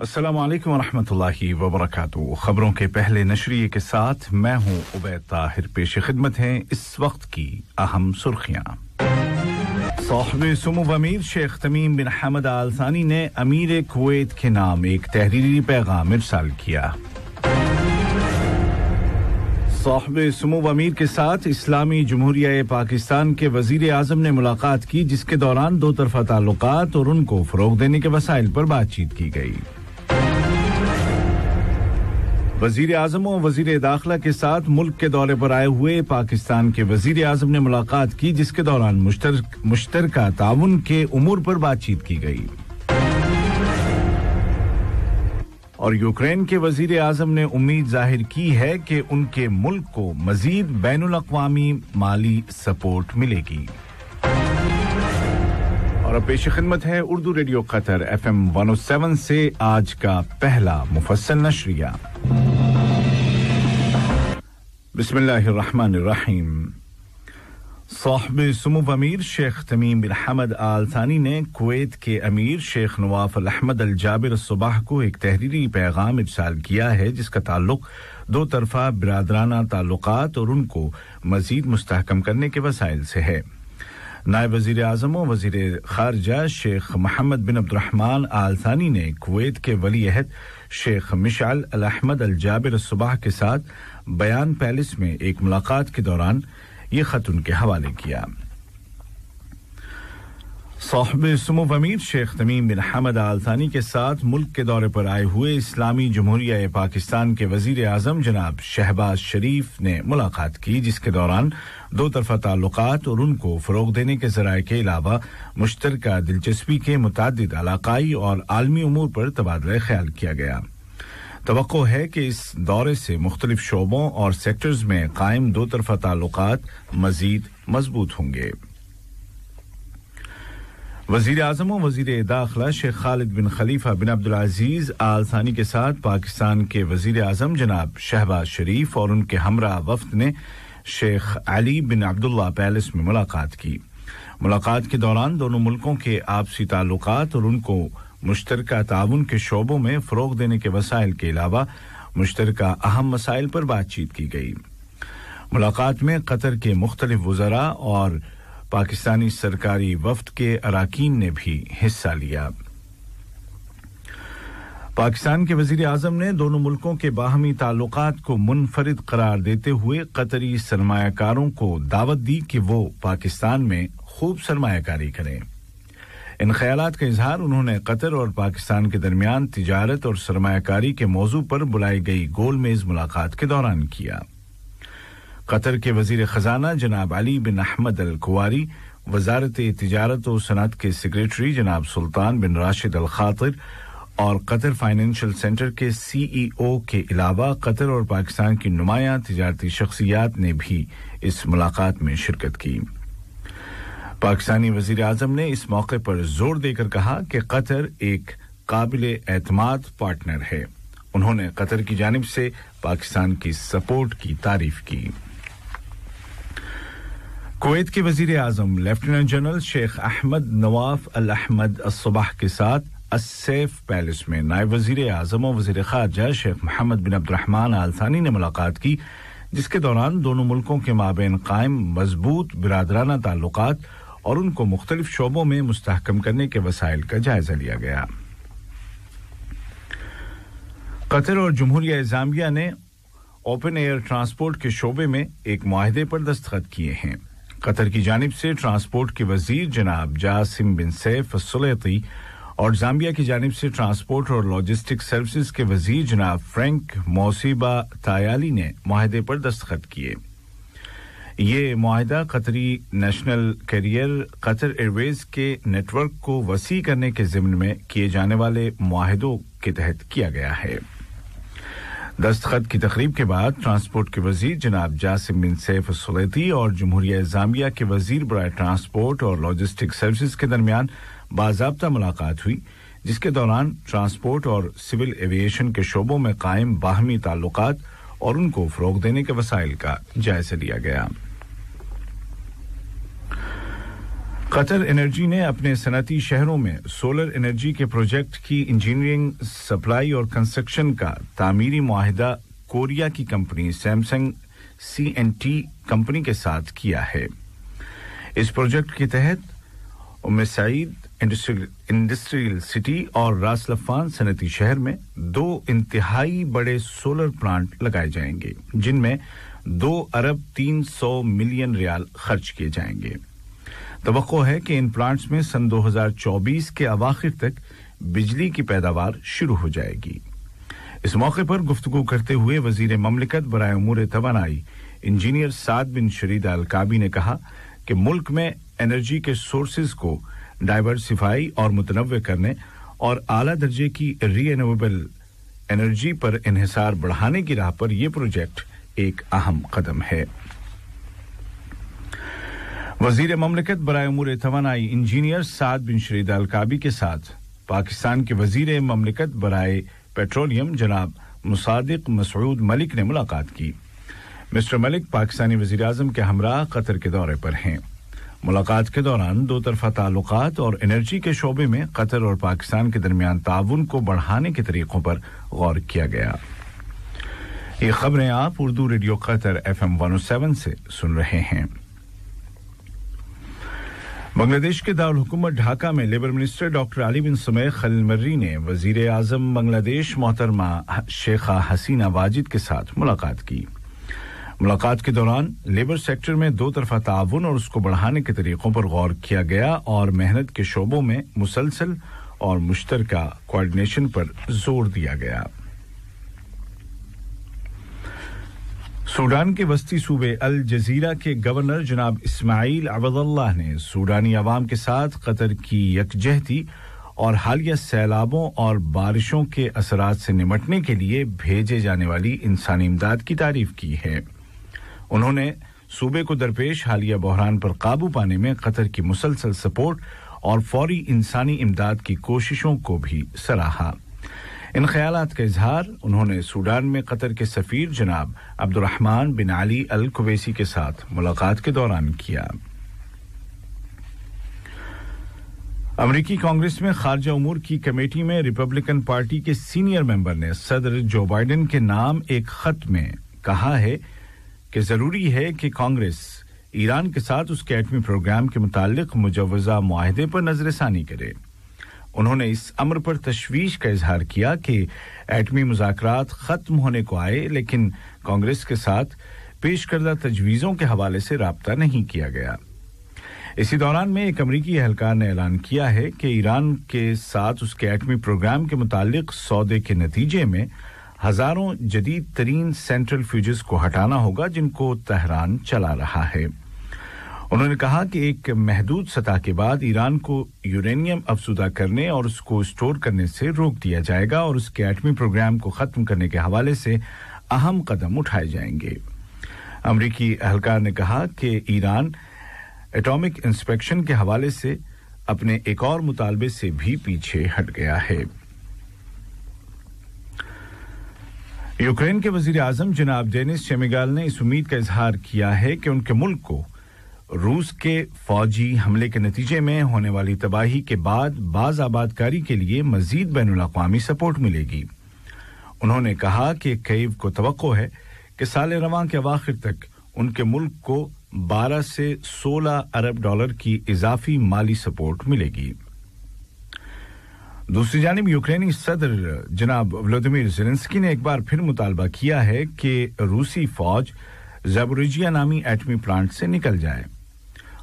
अस्सलाम वालेकुम व रहमतुल्लाहि व बरकातहू खबरों के पहले नशरिए के साथ मैं हूं उबैद ताहिर पेश खिदमत हैं इस वक्त की अहम सुर्खियां साहिब सुमो अमीर शेख तमीम बिन हमद आल सानी ने अमीर कुवैत के नाम एक तहरीरी पैगाम इरसाल किया साहिब सुमो अमीर के साथ इस्लामी जमहूरिया पाकिस्तान के वजीर-ए-आज़म ने मुलाकात की जिसके दौरान दो तरफा ताल्लुकात और उनको फरोग देने के वसाइल पर बातचीत की गई वजीर-ए-आज़म और वजीर-ए-दाखिला के साथ मुल्क के दौरे पर आए हुए पाकिस्तान के वजीर-ए-आज़म ने मुलाकात की जिसके दौरान मुश्तरका ताउन के उमूर पर बातचीत की गई और यूक्रेन के वजीर-ए-आज़म ने उम्मीद जाहिर की है कि उनके मुल्क को मजीद बैनुल-अक़वामी माली सपोर्ट मिलेगी और अब पेश खिदमत है उर्दू रेडियो कतर FM 107 से आज का पहला मुफस्सल नशरिया बिस्मिल्लाहिर रहमानिर रहीम साहिब सुमो अमीर शेख तमीम बिन हमद आल थानी ने कुवैत के अमीर शेख नवाफ अल अहमद अल जाबिर सुबह को एक तहरीरी पैगाम इरसाल किया है जिसका ताल्लुक दो तरफा बिरादराना ताल्लुकात और उनको मजीद मुस्तहकम करने के वसाइल से है नायब वजीर-ए-आज़म और वजीर खारजा Sheikh Mohammed bin Abdulrahman Al Thani ने कुवैत के वली अहद शेख मिशअल अल अहमद अल जाबिर सुबह के साथ बयान पैलेस में एक मुलाकात के दौरान ये खत उनके हवाले किया साहिब सुमो अमीर शेख तमीम बिन हमद आल थानी के साथ मुल्क के दौरे पर आए हुए इस्लामी जमहूरिया पाकिस्तान के वजीर-ए-आज़म जनाब शहबाज शरीफ ने मुलाकात की जिसके दौरान दो तरफा ताल्लुकात और उनको फरोग देने के ज़राए के अलावा मुश्तरका दिलचस्पी के मुताद्दिद इलाकाई और आलमी उमूर पर तबादला ख्याल किया गया तवक्को है कि इस दौरे से मुख्तलिफ शोबों और सेक्टर्स में कायम दो तरफा ताल्लुकात मजीद मजबूत होंगे वजीर-ए-आज़म और वजीर-ए-दाखिला शेख खालिद बिन खलीफा बिन अब्दुल अजीज आल थानी के साथ पाकिस्तान के वजीर-ए-आज़म जनाब शहबाज शरीफ और उनके हमरा वफ्द ने शेख अली बिन अब्दुल्ला पैलेस में मुलाकात की मुलाकात के दौरान दोनों मुल्कों के आपसी ताल्लुकात और उनको मुश्तरका ताउन के शोबों में फरोग देने के वसाइल के अलावा मुश्तरका अहम मसाइल पर बातचीत की गई मुलाकात में कतर के मुख्तलिफ वज़रा और पाकिस्तानी सरकारी वफ्द के अराकीन ने भी हिस्सा लिया पाकिस्तान के वजीर-ए-आज़म ने दोनों मुल्कों के बाहमी ताल्लुकात को मुनफरिद करार देते हुए कतरी सरमायाकारों को दावत दी कि वो पाकिस्तान में खूब सरमायाकारी करें इन ख्यालात का इजहार उन्होंने कतर और पाकिस्तान के दरमियान तिजारत और सरमायाकारी के मौजू पर बुलाई गई गोलमेज मुलाकात के दौरान किया कतर के वजीर खजाना जनाब अली बिन अहमद अल कुवारी वजारत तिजारत और सनअत के सेक्रेटरी जनाब सुल्तान बिन राशिद अल खातिर और कतर फाइनेंशियल सेंटर के CEO के अलावा कतर और पाकिस्तान की नुमायां तिजारती शख्सियात ने भी इस मुलाकात में शिरकत की पाकिस्तानी वजीर-ए-आज़म ने इस मौके पर जोर देकर कहा कि कतर एक काबिल-ए-एतमाद पार्टनर है उन्होंने कतर की जानिब से पाकिस्तान की सपोर्ट की तारीफ की कुवैत के वजीर-ए-आज़म lieutenant general Sheikh Ahmad Nawaf al Ahmad As-Sabah के साथ अस-सैफ पैलेस में नायब वजीर-ए-आज़म और वजीर खारजा Sheikh Mohammed bin Abdulrahman Al Thani ने मुलाकात की जिसके दौरान दोनों मुल्कों के माबैन कायम मजबूत बिरादराना ताल्लुकात और उनको मुख्तलिफ शोबों में मुस्तहकम करने के वसाइल का जायजा लिया गया कतर और जमहूरिया ज़ाम्बिया ने ओपन एयर ट्रांसपोर्ट के शोबे में एक मुआहदे पर दस्तखत किए हैं कतर की जानिब से ट्रांसपोर्ट के वजीर जनाब जासिम बिन सैफ सुलैती और ज़ाम्बिया की जानिब से ट्रांसपोर्ट और लॉजिस्टिक सर्विसेज के वजीर जनाब फ्रैंक मौसीबा तायाली ने मुआहदे पर दस्तखत किए ये मुआहदा कतरी नेशनल कैरियर कतर एयरवेज के नेटवर्क को वसी करने के ज़िम्न में किए जाने वाले मुआहदों के तहत किया गया है दस्तखत की तकरीब के बाद ट्रांसपोर्ट के वजीर जनाब जासिम बिन सैफ सुलैती और जमहूरिया ज़ाम्बिया के वजीर बराए ट्रांसपोर्ट और लॉजिस्टिक सर्विसेज के दरमियान बाज़ाब्ता मुलाकात हुई जिसके दौरान ट्रांसपोर्ट और सिविल एविएशन के शोबों में कायम बाहमी ताल्लुकात और उनको फरोग देने के वसाइल का जायजा लिया गया कतर एनर्जी ने अपने सनती शहरों में सोलर एनर्जी के प्रोजेक्ट की इंजीनियरिंग, सप्लाई और कंस्ट्रक्शन का तामीरी मुआहिदा कोरिया की कंपनी सैमसंग C&T कंपनी के साथ किया है। इस प्रोजेक्ट के तहत उम्मे सईद इंडस्ट्रियल सिटी और रास लफान सनती शहर में 2 इंतहाई बड़े सोलर प्लांट लगाए जाएंगे, जिनमें 2 अरब 300 मिलियन रियाल खर्च किए जाएंगे। तवक्को है कि इन प्लांट्स में सन 2024 के अवाखिर तक बिजली की पैदावार शुरू हो जाएगी। इस मौके पर गुफ्तगू करते हुए वजीर ममलिकत बराए उमूर तवानाई इंजीनियर साद बिन शरीद अल काबी ने कहा कि मुल्क में एनर्जी के सोर्सेज को डाइवर्सिफाई और मुतनव्वे करने और आला दर्जे की रीन्यूएबल एनर्जी पर इन्हिसार बढ़ाने की राह पर यह प्रोजेक्ट एक अहम कदम है। वजीर ममलिकत बराए उमूर तवानाई इंजीनियर साद बिन शरीद अल काबी के साथ पाकिस्तान के वजीर ममलिकत बराए पेट्रोलियम जनाब मुसादिक मसऊद मलिक ने मुलाकात की। मिस्टर मलिक पाकिस्तानी वज़ीर-ए-आज़म के हमराह कतर के दौरे पर हैं। मुलाकात के दौरान दो तरफ़ा ताल्लुकात और एनर्जी के शोबे में कतर और पाकिस्तान के दरमियान ताउन को बढ़ाने के तरीकों पर गौर किया गया। ये खबरें आप उर्दू रेडियो कतर FM 107 से सुन रहे हैं। बांग्लादेश के दारुल हुकूमत ढाका में लेबर मिनिस्टर डॉक्टर अली बिन सुमैय खलील मर्री ने वज़ीर-ए-आज़म बांग्लादेश मोहतरमा शेखा हसीना वाजिद के साथ मुलाकात की। मुलाकात के दौरान लेबर सेक्टर में दो तरफ़ा ताउन और उसको बढ़ाने के तरीकों पर गौर किया गया और मेहनत के शोबों में मुसलसल और मुश्तरका कोऑर्डिनेशन पर जोर दिया गया। सूडान के वस्ती सूबे अल जजीरा के गवर्नर जनाब इस्माइल अब्दुल्लाह ने सूडानी अवाम के साथ कतर की यकजहती और हालिया सैलाबों और बारिशों के असरात से निमटने के लिए भेजे जाने वाली इंसानी इमदाद की तारीफ की है। उन्होंने सूबे को दरपेश हालिया बहरान पर काबू पाने में कतर की मुसलसल सपोर्ट और फौरी इंसानी इमदाद की कोशिशों को भी सराहा। इन ख्यालात का इजहार उन्होंने सूडान में कतर के सफीर जनाब अब्दुर्रहमान बिन अली अल कुवैसी के साथ मुलाकात के दौरान किया। अमेरिकी कांग्रेस में खारजा उमूर की कमेटी में रिपब्लिकन पार्टी के सीनियर मेंबर ने सदर जो बाइडेन के नाम एक खत में कहा है कि जरूरी है कि कांग्रेस ईरान के साथ उसके एटमी प्रोग्राम के मुतालिक मुजव्वजा मुआहदे पर नजरसानी करे। उन्होंने इस अमर पर तशवीश का इजहार किया कि एटमी मुज़ाकरात खत्म होने को आए, लेकिन कांग्रेस के साथ पेश करदा तजवीज़ों के हवाले से राब्ता नहीं किया गया। इसी दौरान में एक अमरीकी एहलकार ने ऐलान किया है कि ईरान के साथ उसके एटमी प्रोग्राम के मुतालिक सौदे के नतीजे में हजारों जदीद तरीन सेंट्रल फ्यूजेस को हटाना होगा जिनको तेहरान चला रहा है। उन्होंने कहा कि एक महदूद सतह के बाद ईरान को यूरेनियम अफजुदा करने और उसको स्टोर करने से रोक दिया जाएगा और उसके एटमी प्रोग्राम को खत्म करने के हवाले से अहम कदम उठाए जाएंगे। अमरीकी एहलकार ने कहा कि ईरान एटॉमिक इंस्पेक्शन के हवाले से अपने एक और मुतालबे से भी पीछे हट गया है। यूक्रेन के वज़ीर-ए-आज़म जनाब डेनिस शेमिगाल ने इस उम्मीद का इजहार किया है कि उनके मुल्क को रूस के फौजी हमले के नतीजे में होने वाली तबाही के बाद बाज़ आबादकारी के लिए मज़ीद बैनुल-अक़वामी सपोर्ट मिलेगी। उन्होंने कहा कि कीव को तवक्को है कि साल रवां के अवाखिर तक उनके मुल्क को 12 से 16 अरब डॉलर की इजाफी माली सपोर्ट मिलेगी। दूसरी जानिब यूक्रेनी सदर जनाब व्लादिमीर ज़ेलेंस्की ने एक बार फिर मुतालबा किया है कि रूसी फौज ज़ैपोरिजिया नामी एटमी प्लांट से निकल जाए।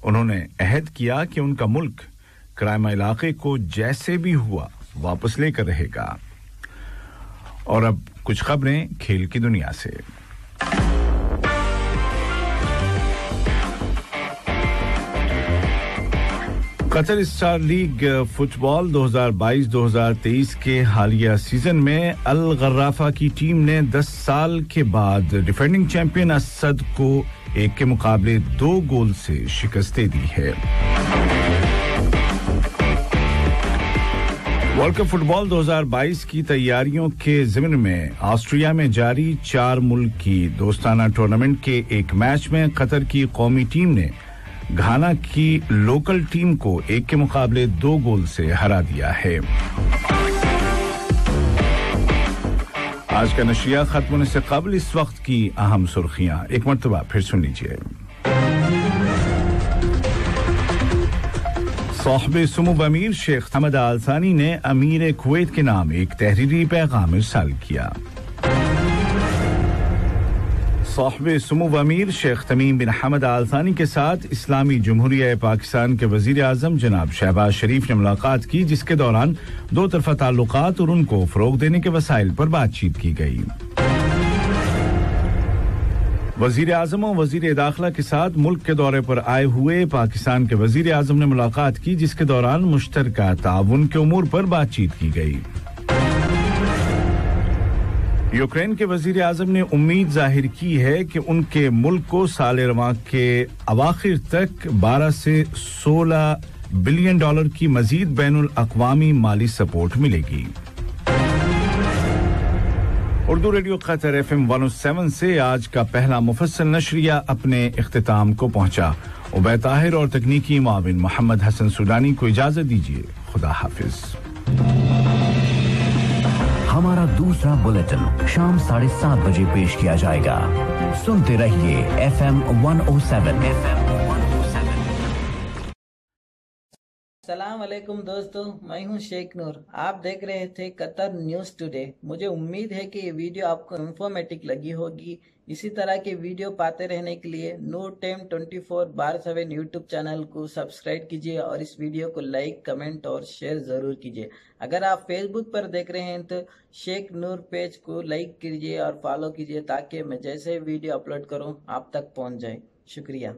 उन्होंने अहद किया कि उनका मुल्क क्राइमा इलाके को जैसे भी हुआ वापस लेकर रहेगा। और अब कुछ खबरें खेल की दुनिया से। कतर स्टार लीग फुटबॉल 2022-2023 के हालिया सीजन में अल गर्राफा की टीम ने 10 साल के बाद डिफेंडिंग चैंपियन असद को 1 के मुकाबले 2 गोल से शिकस्त दे दी है। वर्ल्ड कप फुटबॉल 2022 की तैयारियों के ज़िम्न में ऑस्ट्रिया में जारी 4 मुल्क की दोस्ताना टूर्नामेंट के एक मैच में कतर की कौमी टीम ने घाना की लोकल टीम को 1 के मुकाबले 2 गोल से हरा दिया है। आज का नशरिया खत्म होने से कबल इस वक्त की अहम सुर्खियां एक मर्तबा फिर सुन लीजिए। साहिब सुमो अमीर शेख हमद आल सानी ने अमीर कुवैत के नाम एक तहरीरी पैगाम इरसाल किया। साहिब सुमो अमीर शेख तमीम बिन हमद आल सानी के साथ इस्लामी जमहूरिया पाकिस्तान के वजीर आजम जनाब शहबाज शरीफ ने मुलाकात की, जिसके दौरान दो तरफा ताल्लुकात और उनको फरोग देने के वसाइल पर बातचीत की गई। वजीर आजम और वजीर दाखिला के साथ मुल्क के दौरे पर आए हुए पाकिस्तान के वजीर आजम ने मुलाकात की, जिसके दौरान मुश्तरका ताउन के उमूर पर बातचीत की गई। यूक्रेन के वजीर आजम ने उम्मीद जाहिर की है कि उनके मुल्क को साल रवां के अवाखिर तक 12 से 16 बिलियन डॉलर की मजीद बैनुल अक़वामी माली सपोर्ट मिलेगी। उर्दू रेडियो कतर FM 107 से आज का पहला मुफस्सल नशरिया अपने इख्तिताम को पहुंचा। उबैद ताहिर और तकनीकी माविन मोहम्मद हसन सुडानी को इजाजत दीजिए। खुदा हाफिज। हमारा दूसरा बुलेटिन शाम 7:30 बजे पेश किया जाएगा। सुनते रहिए FM 107। अस्सलाम वालेकुम दोस्तों, मैं हूं शेख नूर। आप देख रहे थे कतर न्यूज़ टुडे। मुझे उम्मीद है कि ये वीडियो आपको इंफॉर्मेटिव लगी होगी। इसी तरह के वीडियो पाते रहने के लिए नूर टाइम 24/7 यूट्यूब चैनल को सब्सक्राइब कीजिए और इस वीडियो को लाइक, कमेंट और शेयर ज़रूर कीजिए। अगर आप फेसबुक पर देख रहे हैं तो शेख नूर पेज को लाइक कीजिए और फॉलो कीजिए ताकि मैं जैसे वीडियो अपलोड करूं आप तक पहुंच जाए। शुक्रिया।